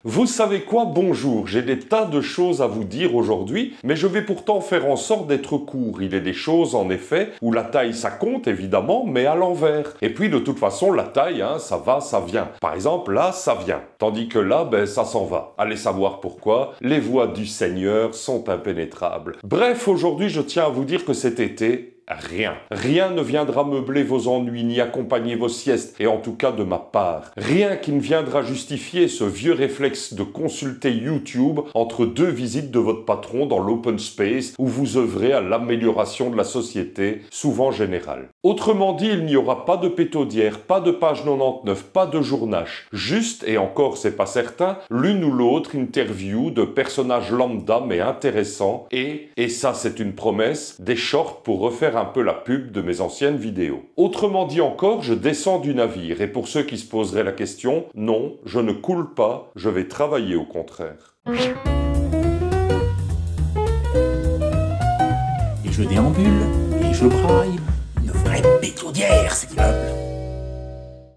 Vous savez quoi? Bonjour, j'ai des tas de choses à vous dire aujourd'hui, mais je vais pourtant faire en sorte d'être court. Il y a des choses, en effet, où la taille ça compte évidemment, mais à l'envers. Et puis de toute façon, la taille, ça va, ça vient. Par exemple, là, ça vient. Tandis que là, ça s'en va. Allez savoir pourquoi, les voies du Seigneur sont impénétrables. Bref, aujourd'hui, je tiens à vous dire que cet été, rien ne viendra meubler vos ennuis ni accompagner vos siestes, et en tout cas de ma part. Rien qui ne viendra justifier ce vieux réflexe de consulter YouTube entre deux visites de votre patron dans l'open space où vous œuvrez à l'amélioration de la société, souvent générale. Autrement dit, il n'y aura pas de pétaudière, pas de page 99, pas de journache. Juste, et encore c'est pas certain, l'une ou l'autre interview de personnages lambda mais intéressants et ça c'est une promesse, des shorts pour refaire un peu la pub de mes anciennes vidéos. Autrement dit encore, je descends du navire et pour ceux qui se poseraient la question, non, je ne coule pas, je vais travailler au contraire. Et je déambule, et je braille. Une vraie pétaudière, cet immeuble.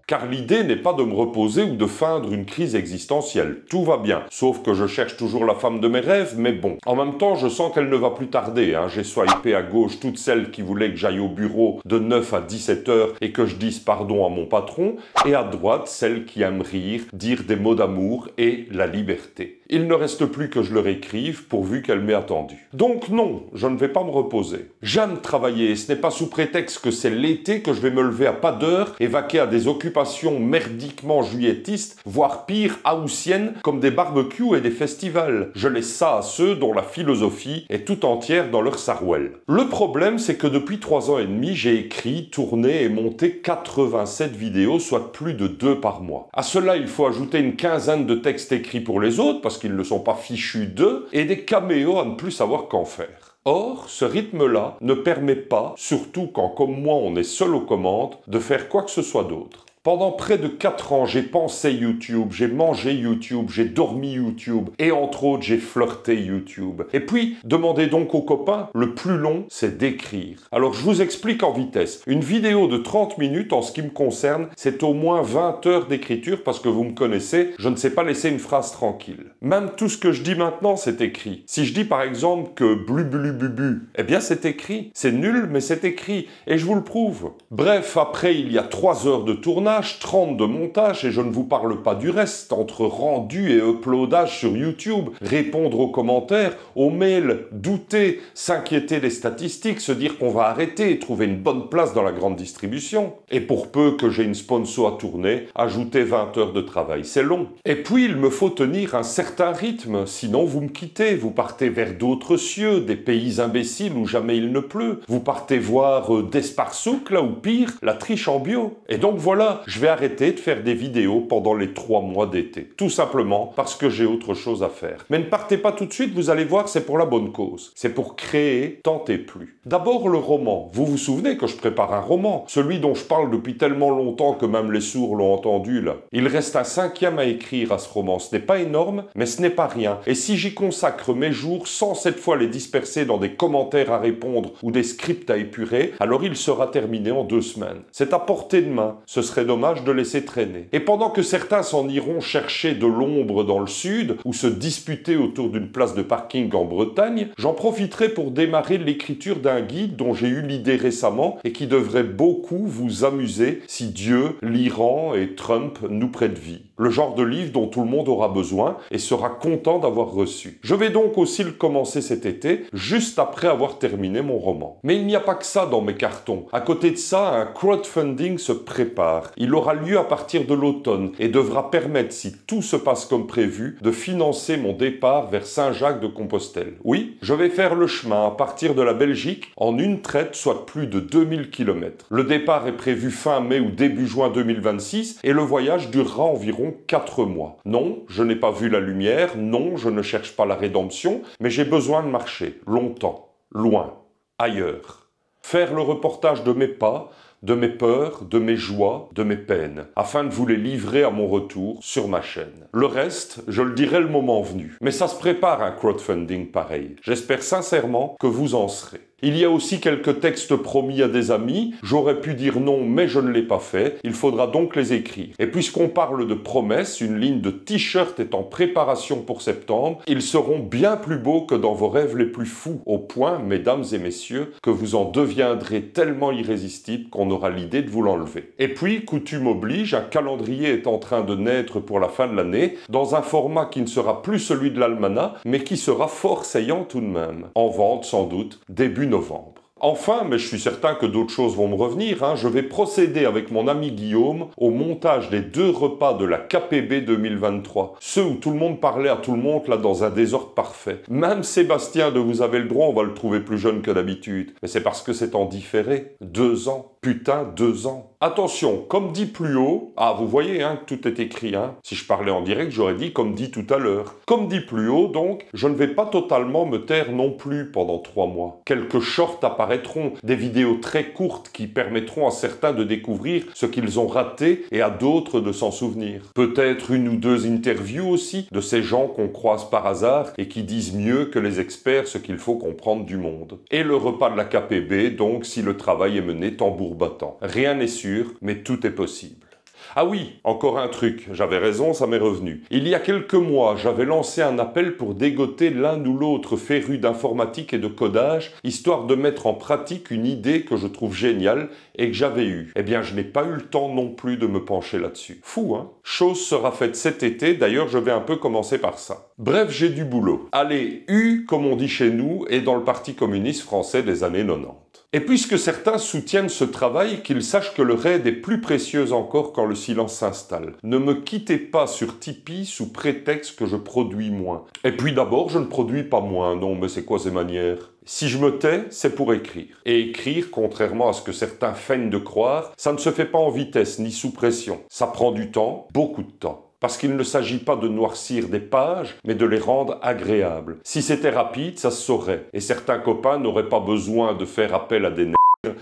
Car l'idée n'est pas de me reposer ou de feindre une crise existentielle. Tout va bien, sauf que je cherche toujours la femme de mes rêves, mais bon. En même temps, je sens qu'elle ne va plus tarder. J'ai swipé à gauche toutes celles qui voulaient que j'aille au bureau de 9 à 17 heures et que je dise pardon à mon patron, et à droite celles qui aiment rire, dire des mots d'amour et la liberté. Il ne reste plus que je leur écrive pourvu qu'elle m'ait attendu. Donc non, je ne vais pas me reposer. J'aime travailler et ce n'est pas sous prétexte que c'est l'été que je vais me lever à pas d'heure et vaquer à des occupations merdiquement juilletistes, voire pire, haussiennes, comme des barbecues et des festivals. Je laisse ça à ceux dont la philosophie est tout entière dans leur sarouel. Le problème, c'est que depuis 3 ans et demi, j'ai écrit, tourné et monté 87 vidéos, soit plus de 2 par mois. À cela, il faut ajouter une quinzaine de textes écrits pour les autres, parce qu'ils ne sont pas fichus d'eux, et des caméos à ne plus savoir qu'en faire. Or, ce rythme-là ne permet pas, surtout quand comme moi on est seul aux commandes, de faire quoi que ce soit d'autre. Pendant près de 4 ans, j'ai pensé YouTube, j'ai mangé YouTube, j'ai dormi YouTube, et entre autres, j'ai flirté YouTube. Et puis, demandez donc aux copains, le plus long, c'est d'écrire. Alors, je vous explique en vitesse. Une vidéo de 30 minutes, en ce qui me concerne, c'est au moins 20 heures d'écriture, parce que vous me connaissez, je ne sais pas laisser une phrase tranquille. Même tout ce que je dis maintenant, c'est écrit. Si je dis par exemple que blubulububu, eh bien c'est écrit. C'est nul, mais c'est écrit, et je vous le prouve. Bref, après, il y a 3 heures de tournage, 30 de montage, et je ne vous parle pas du reste, entre rendu et uploadage sur YouTube, répondre aux commentaires, aux mails, douter, s'inquiéter des statistiques, se dire qu'on va arrêter et trouver une bonne place dans la grande distribution. Et pour peu que j'ai une sponsor à tourner, ajouter 20 heures de travail, c'est long. Et puis il me faut tenir un certain rythme, sinon vous me quittez, vous partez vers d'autres cieux, des pays imbéciles où jamais il ne pleut, vous partez voir Desparsouk, là ou pire, la triche en bio. Et donc voilà, je vais arrêter de faire des vidéos pendant les 3 mois d'été. Tout simplement parce que j'ai autre chose à faire. Mais ne partez pas tout de suite, vous allez voir, c'est pour la bonne cause. C'est pour créer, tentez plus. D'abord le roman. Vous vous souvenez que je prépare un roman, celui dont je parle depuis tellement longtemps que même les sourds l'ont entendu là. Il reste un 5e à écrire à ce roman. Ce n'est pas énorme, mais ce n'est pas rien. Et si j'y consacre mes jours sans cette fois les disperser dans des commentaires à répondre ou des scripts à épurer, alors il sera terminé en 2 semaines. C'est à portée de main. Ce serait dommage de laisser traîner. Et pendant que certains s'en iront chercher de l'ombre dans le sud ou se disputer autour d'une place de parking en Bretagne, j'en profiterai pour démarrer l'écriture d'un guide dont j'ai eu l'idée récemment et qui devrait beaucoup vous amuser si Dieu, l'Iran et Trump nous prêtent vie. Le genre de livre dont tout le monde aura besoin et sera content d'avoir reçu. Je vais donc aussi le commencer cet été, juste après avoir terminé mon roman. Mais il n'y a pas que ça dans mes cartons. À côté de ça, un crowdfunding se prépare. Il aura lieu à partir de l'automne et devra permettre, si tout se passe comme prévu, de financer mon départ vers Saint-Jacques-de-Compostelle. Oui, je vais faire le chemin à partir de la Belgique en une traite, soit plus de 2000 km. Le départ est prévu fin mai ou début juin 2026 et le voyage durera environ 4 mois. Non, je n'ai pas vu la lumière, non, je ne cherche pas la rédemption, mais j'ai besoin de marcher, longtemps, loin, ailleurs. Faire le reportage de mes pas, de mes peurs, de mes joies, de mes peines, afin de vous les livrer à mon retour sur ma chaîne. Le reste, je le dirai le moment venu. Mais ça se prépare un crowdfunding pareil. J'espère sincèrement que vous en serez. Il y a aussi quelques textes promis à des amis. J'aurais pu dire non, mais je ne l'ai pas fait. Il faudra donc les écrire. Et puisqu'on parle de promesses, une ligne de t-shirt est en préparation pour septembre. Ils seront bien plus beaux que dans vos rêves les plus fous, au point, mesdames et messieurs, que vous en deviendrez tellement irrésistible qu'on aura l'idée de vous l'enlever. Et puis, coutume oblige, un calendrier est en train de naître pour la fin de l'année, dans un format qui ne sera plus celui de l'almanach, mais qui sera fort saillant tout de même. En vente, sans doute, début novembre. Enfin, mais je suis certain que d'autres choses vont me revenir, je vais procéder avec mon ami Guillaume au montage des 2 repas de la KPB 2023. Ceux où tout le monde parlait à tout le monde, là, dans un désordre parfait. Même Sébastien de Vous avez le droit, on va le trouver plus jeune que d'habitude. Mais c'est parce que c'est en différé. 2 ans. Putain, 2 ans. Attention, comme dit plus haut... Ah, vous voyez, que tout est écrit, Si je parlais en direct, j'aurais dit comme dit tout à l'heure. Comme dit plus haut, donc, je ne vais pas totalement me taire non plus pendant 3 mois. Quelques shorts apparaîtront, des vidéos très courtes qui permettront à certains de découvrir ce qu'ils ont raté et à d'autres de s'en souvenir. Peut-être 1 ou 2 interviews aussi, de ces gens qu'on croise par hasard et qui disent mieux que les experts ce qu'il faut comprendre du monde. Et le repas de la KPB, donc, si le travail est mené tambour battant. Rien n'est sûr, mais tout est possible. Ah oui, encore un truc, j'avais raison, ça m'est revenu. Il y a quelques mois, j'avais lancé un appel pour dégoter l'un ou l'autre féru d'informatique et de codage, histoire de mettre en pratique une idée que je trouve géniale et que j'avais eue. Eh bien, je n'ai pas eu le temps non plus de me pencher là-dessus. Fou, Chose sera faite cet été, d'ailleurs je vais un peu commencer par ça. Bref, j'ai du boulot. Allez, comme on dit chez nous, et dans le Parti communiste français des années 90. Et puisque certains soutiennent ce travail, qu'ils sachent que le raid est plus précieux encore quand le silence s'installe. Ne me quittez pas sur Tipeee sous prétexte que je produis moins. Et puis d'abord, je ne produis pas moins, non, mais c'est quoi ces manières ? Si je me tais, c'est pour écrire. Et écrire, contrairement à ce que certains feignent de croire, ça ne se fait pas en vitesse ni sous pression. Ça prend du temps, beaucoup de temps. Parce qu'il ne s'agit pas de noircir des pages, mais de les rendre agréables. Si c'était rapide, ça se saurait. Et certains copains n'auraient pas besoin de faire appel à des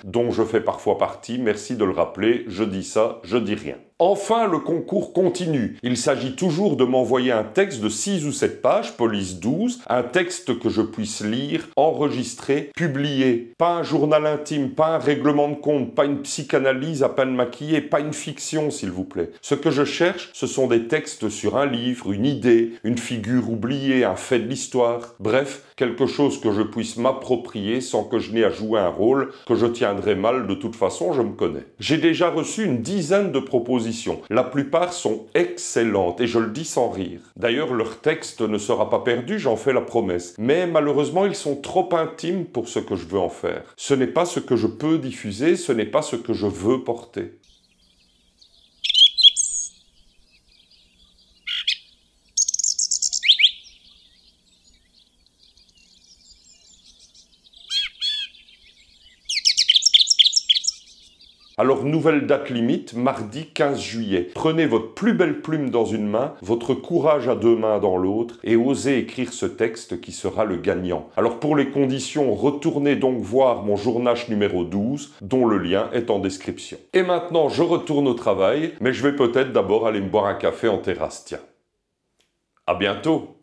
dont je fais parfois partie, merci de le rappeler, je dis ça, je dis rien. Enfin, le concours continue. Il s'agit toujours de m'envoyer un texte de 6 ou 7 pages, police 12, un texte que je puisse lire, enregistrer, publier. Pas un journal intime, pas un règlement de compte, pas une psychanalyse à peine maquillée, pas une fiction, s'il vous plaît. Ce que je cherche, ce sont des textes sur un livre, une idée, une figure oubliée, un fait de l'histoire. Bref, quelque chose que je puisse m'approprier sans que je n'ai à jouer un rôle que je tiendrai mal, de toute façon, je me connais. J'ai déjà reçu une dizaine de propositions. La plupart sont excellentes et je le dis sans rire. D'ailleurs, leur texte ne sera pas perdu, j'en fais la promesse. Mais malheureusement, ils sont trop intimes pour ce que je veux en faire. Ce n'est pas ce que je peux diffuser, ce n'est pas ce que je veux porter. Alors, nouvelle date limite, mardi 15 juillet. Prenez votre plus belle plume dans une main, votre courage à 2 mains dans l'autre, et osez écrire ce texte qui sera le gagnant. Alors, pour les conditions, retournez donc voir mon journage numéro 12, dont le lien est en description. Et maintenant, je retourne au travail, mais je vais peut-être d'abord aller me boire un café en terrasse, tiens. À bientôt!